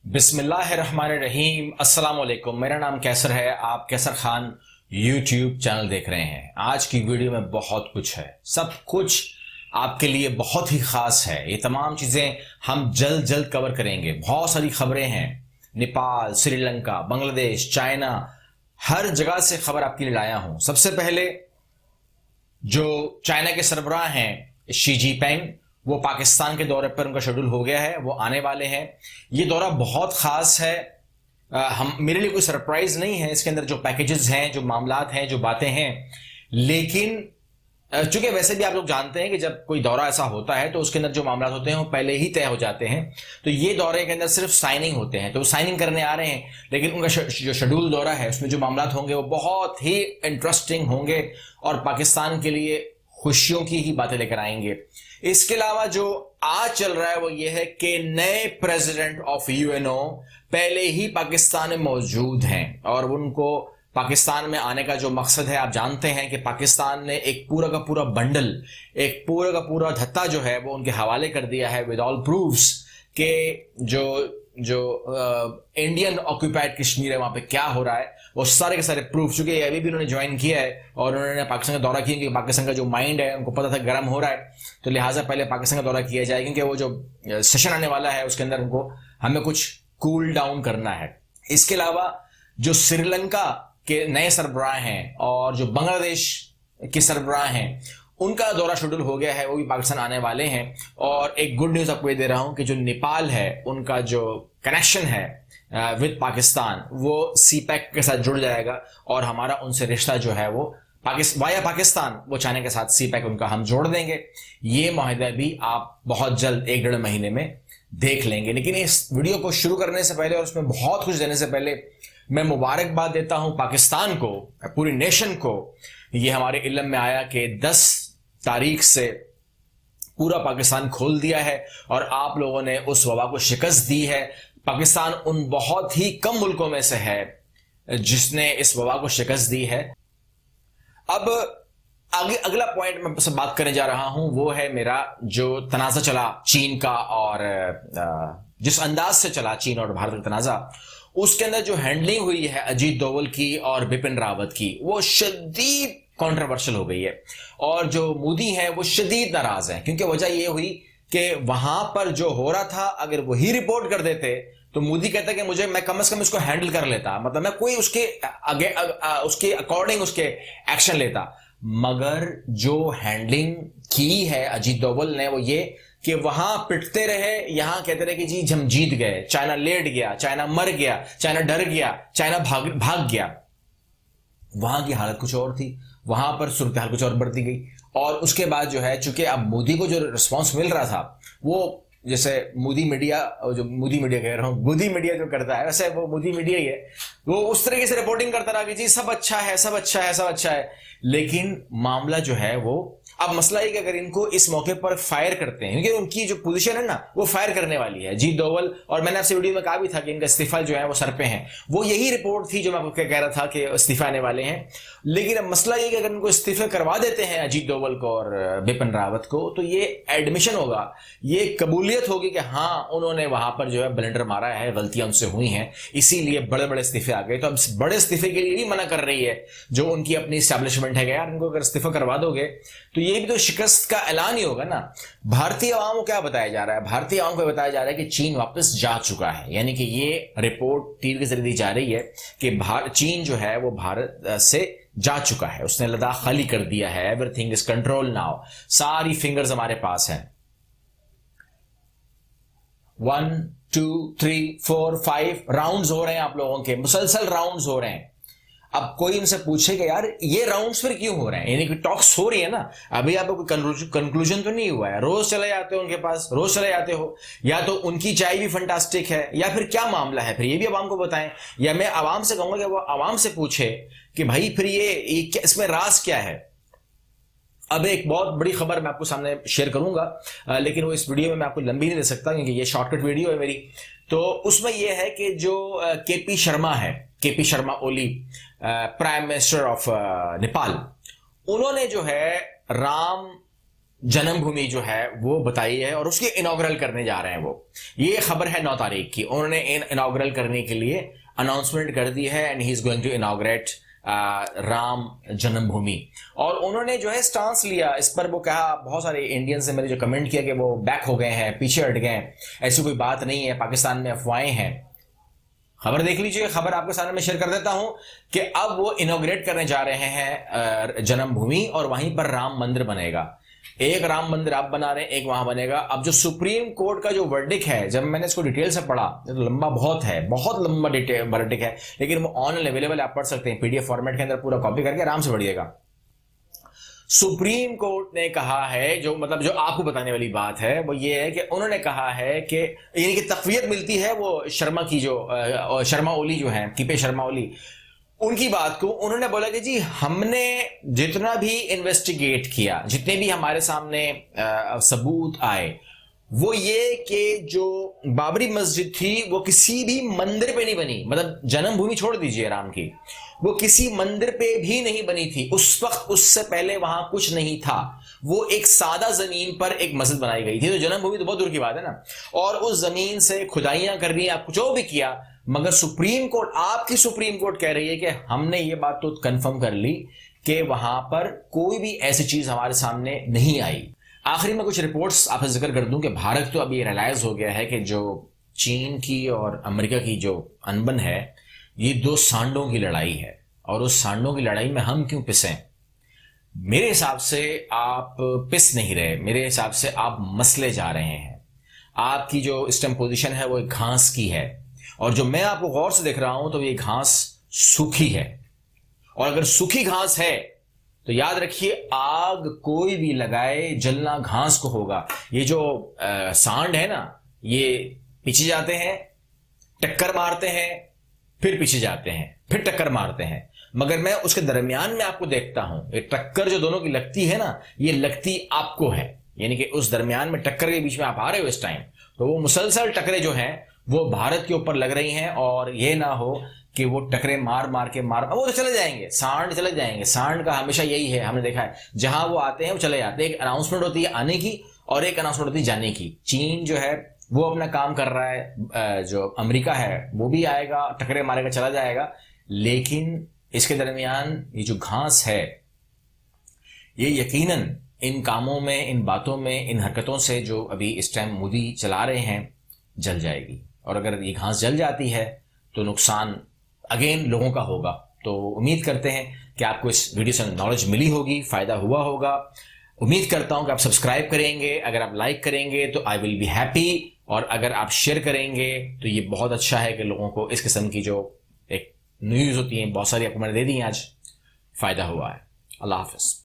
बिस्मिल्लाहिर्रहमानिर्रहीम। अस्सलाम वालेकुम। मेरा नाम कैसर है। आप कैसर खान यूट्यूब चैनल देख रहे हैं। आज की वीडियो में बहुत कुछ है, सब कुछ आपके लिए बहुत ही खास है। ये तमाम चीजें हम जल्द जल्द कवर करेंगे। बहुत सारी खबरें हैं, नेपाल, श्रीलंका, बांग्लादेश, चाइना, हर जगह से खबर आपके लिए लाया हूं। सबसे पहले जो चाइना के सरबराह हैं शी जिनपिंग, वो पाकिस्तान के दौरे पर उनका शेड्यूल हो गया है, वो आने वाले हैं। ये दौरा बहुत खास है। हम मेरे लिए कोई सरप्राइज नहीं है इसके अंदर जो पैकेजेस हैं, जो मामलात हैं, जो बातें हैं। लेकिन चूंकि वैसे भी आप लोग जानते हैं कि जब कोई दौरा ऐसा होता है तो उसके अंदर जो मामला होते हैं वो पहले ही तय हो जाते हैं। तो ये दौरे के अंदर सिर्फ साइनिंग होते हैं, तो वो साइनिंग करने आ रहे हैं। लेकिन उनका जो शेड्यूल दौरा है उसमें जो मामला होंगे वो बहुत ही इंटरेस्टिंग होंगे और पाकिस्तान के लिए खुशियों की ही बातें लेकर आएंगे। इसके अलावा जो आज चल रहा है वो ये है कि नए प्रेसिडेंट ऑफ यूएनओ पहले ही पाकिस्तान में मौजूद हैं और उनको पाकिस्तान में आने का जो मकसद है, आप जानते हैं कि पाकिस्तान ने एक पूरा का पूरा बंडल, एक पूरा का पूरा धत्ता जो है वो उनके हवाले कर दिया है विद ऑल प्रूफ्स के जो इंडियन ऑक्यूपाइड कश्मीर है वहां पे क्या हो रहा है वो सारे के सारे प्रूफ। चूंकि अभी भी उन्होंने ज्वाइन किया है और उन्होंने पाकिस्तान का दौरा किया क्योंकि पाकिस्तान का जो माइंड है उनको पता था गर्म हो रहा है, तो लिहाजा पहले पाकिस्तान का दौरा किया जाए क्योंकि वो जो सेशन आने वाला है उसके अंदर उनको हमें कुछ कूल डाउन करना है। इसके अलावा जो श्रीलंका के नए सरबराह हैं और जो बांग्लादेश के सरबराह हैं उनका दौरा शेड्यूल हो गया है, वो भी पाकिस्तान आने वाले हैं। और एक गुड न्यूज आपको ये दे रहा हूं कि जो नेपाल है उनका जो कनेक्शन है विद पाकिस्तान वो सीपैक के साथ जुड़ जाएगा और हमारा उनसे रिश्ता जो है वो वाया पाकिस्तान वो चाइना के साथ सीपैक उनका हम जोड़ देंगे। ये माहिदा भी आप बहुत जल्द 1-1.5 महीने में देख लेंगे। लेकिन इस वीडियो को शुरू करने से पहले और उसमें बहुत कुछ देने से पहले मैं मुबारकबाद देता हूं पाकिस्तान को, पूरी नेशन को। ये हमारे इल्म में आया कि 10 तारीख से पूरा पाकिस्तान खोल दिया है और आप लोगों ने उस वबा को शिकस्त दी है। पाकिस्तान उन बहुत ही कम मुल्कों में से है जिसने इस वबा को शिकस्त दी है। अब आगे अगला पॉइंट मैं से बात करने जा रहा हूं वो है मेरा जो तनाज़ा चला चीन का, और जिस अंदाज से चला चीन और भारत का तनाज़ा, उसके अंदर जो हैंडलिंग हुई है अजीत डोवल की और बिपिन रावत की वो शदीद कंट्रोवर्शियल हो गई है। और जो मोदी हैं वो शदीद नाराज हैं क्योंकि वजह ये हुई कि वहां पर जो हो रहा था अगर वही रिपोर्ट कर देते तो मोदी कहता कि मैं कम से कम इसको हैंडल कर लेता, मतलब मैं कोई उसके उसके अकॉर्डिंग उसके एक्शन लेता। मगर जो हैंडलिंग की है अजीत डोवल ने वो ये कि वहां पिटते रहे, यहां कहते रहे कि जी हम जीत गए, चाइना लेट गया, चाइना मर गया, चाइना डर गया, चाइना भाग गया। वहां की हालत कुछ और थी, वहां पर सूरत हाल कुछ और बढ़ती गई। और उसके बाद जो है चूंकि अब मोदी को जो रिस्पांस मिल रहा था वो जैसे मोदी मीडिया कह रहा हूं, मोदी मीडिया जो करता है वैसे वो मोदी मीडिया ही है, वो उस तरीके से रिपोर्टिंग करता रहा कि जी सब अच्छा है, सब अच्छा है, सब अच्छा है। लेकिन मामला जो है वो अब मसला है कि अगर इनको इस मौके पर फायर करते हैं क्योंकि उनकी जो पोजीशन है ना वो फायर करने वाली है अजीत डोवल। और मैंने आपसे वीडियो में कहा भी था कि इनका इस्तीफा जो है वो सर पे है, वो यही रिपोर्ट थी जो मैं आपको कह रहा था कि इस्तीफा आने वाले हैं। लेकिन अब मसला ये कि अगर इनको इस्तीफा करवा देते हैं अजीत डोवल को और बिपिन रावत को तो ये एडमिशन होगा, ये कबूलियत होगी कि हाँ उन्होंने वहां पर जो है ब्लंडर मारा है, गलतियां उनसे हुई हैं, इसीलिए बड़े बड़े इस्तीफे आ गए। तो अब बड़े इस्तीफे के लिए भी मना कर रही है जो उनकी अपनी इस्टेब्लिशमेंट है, यार इनको अगर इस्तीफा करवा दोगे तो ये भी तो शिकस्त का ऐलान ही होगा ना। भारतीय आवाम को क्या बताया जा रहा है? भारतीय आवाम को बताया जा रहा है कि चीन वापस जा चुका है, यानी कि ये रिपोर्ट तीर के जरिए दी जा रही है कि चीन जो है वो भारत से जा चुका है, उसने लद्दाख खाली कर दिया है, एवरीथिंग इज कंट्रोल नाउ, सारी फिंगर्स हमारे पास हैं। 1 2 3 4 5 राउंड्स हो रहे हैं आप लोगों के, मुसलसल राउंड्स हो रहे हैं। अब कोई इनसे पूछेगा यार ये राउंड्स फिर क्यों हो रहे हैं, यानी कि टॉक्स हो रही है ना, अभी आपको कोई कंक्लूजन तो नहीं हुआ है। रोज चले जाते हो उनके पास, रोज चले जाते हो, या तो उनकी चाय भी फंटास्टिक है या फिर क्या मामला है, फिर ये भी आवाम को बताएं। या मैं आवाम से कहूंगा कि वो आवाम से पूछे कि भाई फिर ये इसमें राज क्या है। अब एक बहुत बड़ी खबर मैं आपको सामने शेयर करूंगा, लेकिन वो इस वीडियो में मैं आपको लंबी नहीं दे सकता क्योंकि ये शॉर्टकट वीडियो है मेरी। तो उसमें यह है कि जो केपी शर्मा है, KP Sharma Oli, prime minister of Nepal, उन्होंने जो है राम जन्मभूमि जो है वो बताई है और उसके इनॉग्रल करने जा रहे हैं वो। ये खबर है 9 तारीख की, उन्होंने इनॉग्रल करने के लिए अनाउंसमेंट कर दी है and he is going to inaugurate Ram Janmabhoomi. और उन्होंने जो है स्टांस लिया इस पर, वो कहा, बहुत सारे इंडियंस ने मेरे जो कमेंट किया कि वो बैक हो गए हैं, पीछे हट गए हैं, ऐसी कोई बात नहीं है, पाकिस्तान में अफवाहें हैं। खबर देख लीजिए, खबर आपके सामने में शेयर कर देता हूं कि अब वो इनॉग्रेट करने जा रहे हैं जन्मभूमि और वहीं पर राम मंदिर बनेगा। एक राम मंदिर आप बना रहे हैं, एक वहां बनेगा। अब जो सुप्रीम कोर्ट का जो वर्डिक है, जब मैंने इसको डिटेल से पढ़ा, तो लंबा बहुत है, बहुत लंबा वर्डिक है, लेकिन वो ऑनलाइन अवेलेबल आप पढ़ सकते हैं, पीडीएफ फॉर्मेट के अंदर पूरा कॉपी करके आराम से पढ़िएगा। सुप्रीम कोर्ट ने कहा है, जो मतलब जो आपको बताने वाली बात है वो ये है कि उन्होंने कहा है कि यानी कि तकवीयत मिलती है वो शर्मा की, जो शर्मा ओली जो है, के.पी. शर्मा ओली, उनकी बात को उन्होंने बोला कि जी हमने जितना भी इन्वेस्टिगेट किया, जितने भी हमारे सामने सबूत आए, वो ये कि जो बाबरी मस्जिद थी वो किसी भी मंदिर पे नहीं बनी, मतलब जन्मभूमि छोड़ दीजिए राम की, वो किसी मंदिर पे भी नहीं बनी थी उस वक्त। उससे पहले वहां कुछ नहीं था, वो एक सादा जमीन पर एक मस्जिद बनाई गई थी। तो जन्मभूमि तो बहुत दूर की बात है ना, और उस जमीन से खुदाइयां कर रही, आप जो भी किया, मगर सुप्रीम कोर्ट, आपकी सुप्रीम कोर्ट कह रही है कि हमने ये बात तो कंफर्म कर ली कि वहां पर कोई भी ऐसी चीज हमारे सामने नहीं आई। आखिरी में कुछ रिपोर्ट्स आपसे जिक्र कर दूं कि भारत तो अभी रियलाइज हो गया है कि जो चीन की और अमेरिका की जो अनबन है, ये दो सांडों की लड़ाई है, और उस सांडों की लड़ाई में हम क्यों पिसें। मेरे हिसाब से आप पिस नहीं रहे, मेरे हिसाब से आप मसले जा रहे हैं। आपकी जो इस टाइम पोजीशन है वो एक घास की है, और जो मैं आपको गौर से देख रहा हूं तो ये घास सूखी है, और अगर सूखी घास है तो याद रखिए, आग कोई भी लगाए जलना घास को होगा। ये जो सांड है ना, ये पीछे जाते हैं, टक्कर मारते हैं, फिर पीछे जाते हैं, फिर टक्कर मारते हैं, मगर मैं उसके दरमियान में आपको देखता हूं। ये टक्कर जो दोनों की लगती है ना, ये लगती आपको है, यानी कि उस दरमियान में टक्कर के बीच में आप आ रहे हो इस टाइम, तो वो मुसलसल टक्करें जो हैं वो भारत के ऊपर लग रही हैं। और ये ना हो कि वो टकरे मार मार के वो तो चले जाएंगे, सांड चले जाएंगे। सांड का हमेशा यही है, हमने देखा है, जहां वो आते हैं वो चले जाते हैं। एक अनाउंसमेंट होती है आने की और एक अनाउंसमेंट होती है जाने की। चीन जो है वो अपना काम कर रहा है, जो अमेरिका है वो भी आएगा, टकरे मारेगा, चला जाएगा, लेकिन इसके दरमियान ये जो घास है, ये यकीनन इन कामों में, इन बातों में, इन हरकतों से जो अभी इस टाइम मोदी चला रहे हैं, जल जाएगी। और अगर ये घास जल जाती है तो नुकसान अगेन लोगों का होगा। तो उम्मीद करते हैं कि आपको इस वीडियो से नॉलेज मिली होगी, फायदा हुआ होगा। उम्मीद करता हूं कि आप सब्सक्राइब करेंगे, अगर आप लाइक करेंगे तो आई विल बी हैप्पी, और अगर आप शेयर करेंगे तो ये बहुत अच्छा है कि लोगों को इस किस्म की जो एक न्यूज़ होती है, बहुत सारी आपको मैंने दे दी आज, फायदा हुआ है। अल्लाह हाफिज।